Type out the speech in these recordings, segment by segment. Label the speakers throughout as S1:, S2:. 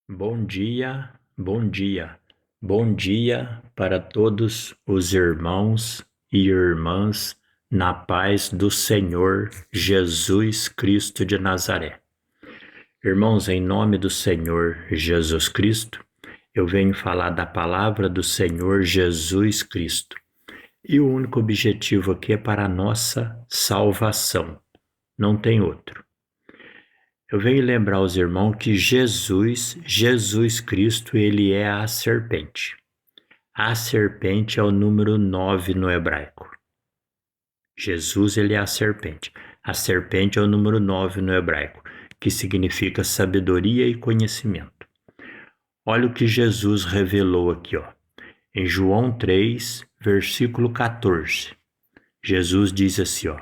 S1: Bom dia, bom dia, bom dia para todos os irmãos e irmãs na paz do Senhor Jesus Cristo de Nazaré. Irmãos, em nome do Senhor Jesus Cristo, eu venho falar da palavra do Senhor Jesus Cristo. E o único objetivo aqui é para a nossa salvação, não tem outro. Eu venho lembrar aos irmãos que Jesus Cristo, ele é a serpente. A serpente é o número 9 no hebraico. Jesus, ele é a serpente. A serpente é o número 9 no hebraico, que significa sabedoria e conhecimento. Olha o que Jesus revelou aqui, ó. Em João 3, versículo 14. Jesus diz assim, ó: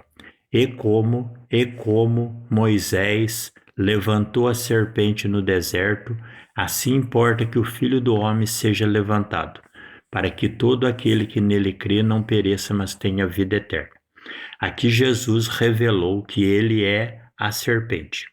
S1: E como Moisés levantou a serpente no deserto, assim importa que o Filho do Homem seja levantado, para que todo aquele que nele crê não pereça, mas tenha vida eterna. Aqui Jesus revelou que ele é a serpente.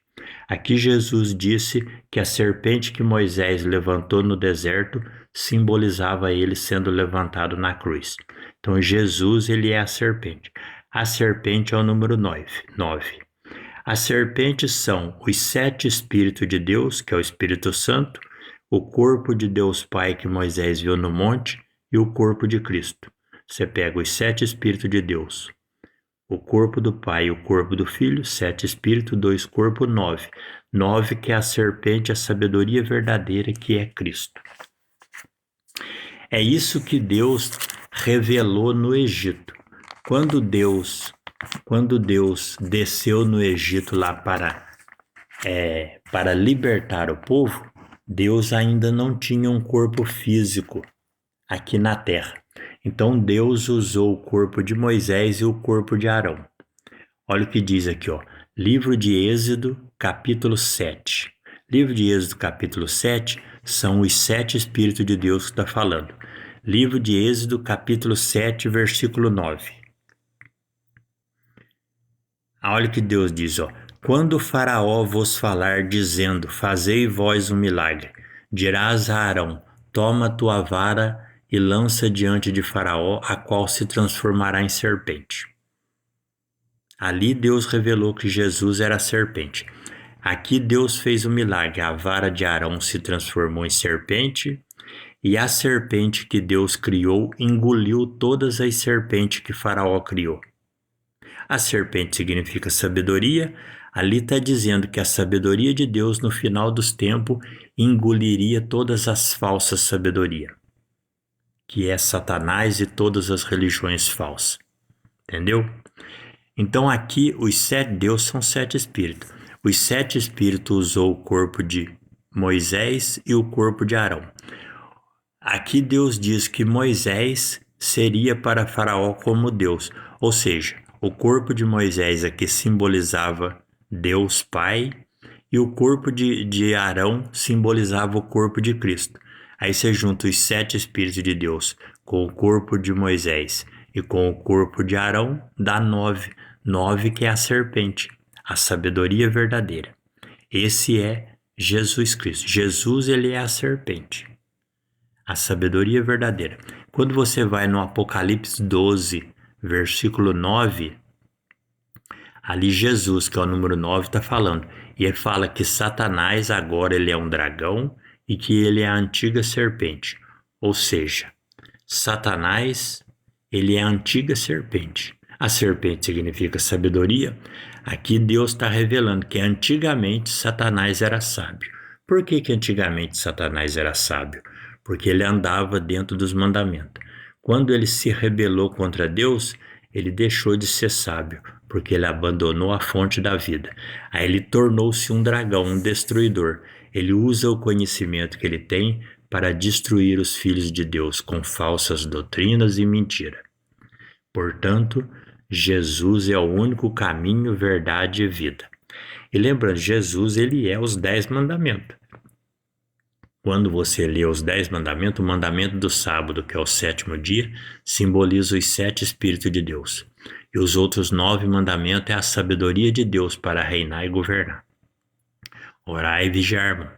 S1: Aqui Jesus disse que a serpente que Moisés levantou no deserto simbolizava ele sendo levantado na cruz. Então Jesus, ele é a serpente. A serpente é o número 9. As serpentes são os 7 Espíritos de Deus, que é o Espírito Santo, o corpo de Deus Pai que Moisés viu no monte e o corpo de Cristo. Você pega os 7 Espíritos de Deus, o corpo do Pai e o corpo do Filho, 7 Espíritos, 2 corpos, 9. 9 que é a serpente, a sabedoria verdadeira que é Cristo. É isso que Deus revelou no Egito. Quando Deus desceu no Egito lá para libertar o povo, Deus ainda não tinha um corpo físico aqui na terra. Então Deus usou o corpo de Moisés e o corpo de Arão. Olha o que diz aqui, ó. Livro de Êxodo, capítulo 7. Livro de Êxodo, capítulo 7, são os 7 Espíritos de Deus que está falando. Livro de Êxodo, capítulo 7, versículo 9. Olha o que Deus diz, ó. Quando o faraó vos falar, dizendo, fazei vós um milagre, dirás a Arão, toma tua vara e lança diante de faraó, a qual se transformará em serpente. Ali Deus revelou que Jesus era a serpente. Aqui Deus fez um milagre, a vara de Arão se transformou em serpente, e a serpente que Deus criou engoliu todas as serpentes que faraó criou. A serpente significa sabedoria. Ali está dizendo que a sabedoria de Deus no final dos tempos engoliria todas as falsas sabedorias, que é Satanás e todas as religiões falsas. Entendeu? Então aqui os 7 Deus são 7 espíritos. Os 7 espíritos usou o corpo de Moisés e o corpo de Arão. Aqui Deus diz que Moisés seria para faraó como Deus, ou seja, o corpo de Moisés aqui simbolizava Deus Pai e o corpo de Arão simbolizava o corpo de Cristo. Aí você junta os 7 Espíritos de Deus com o corpo de Moisés e com o corpo de Arão, dá 9. 9 que é a serpente, a sabedoria verdadeira. Esse é Jesus Cristo. Jesus, ele é a serpente, a sabedoria verdadeira. Quando você vai no Apocalipse 12, versículo 9, ali Jesus, que é o número 9, está falando. E ele fala que Satanás agora ele é um dragão e que ele é a antiga serpente. Ou seja, Satanás, ele é a antiga serpente. A serpente significa sabedoria. Aqui Deus está revelando que antigamente Satanás era sábio. Por que antigamente Satanás era sábio? Porque ele andava dentro dos mandamentos. Quando ele se rebelou contra Deus, ele deixou de ser sábio, porque ele abandonou a fonte da vida. Aí ele tornou-se um dragão, um destruidor. Ele usa o conhecimento que ele tem para destruir os filhos de Deus com falsas doutrinas e mentira. Portanto, Jesus é o único caminho, verdade e vida. E lembra, Jesus, ele é os 10 mandamentos. Quando você lê os 10 mandamentos, o mandamento do sábado, que é o 7º dia, simboliza os 7 Espíritos de Deus. E os outros 9 mandamentos é a sabedoria de Deus para reinar e governar. Orai e vigiar, irmão.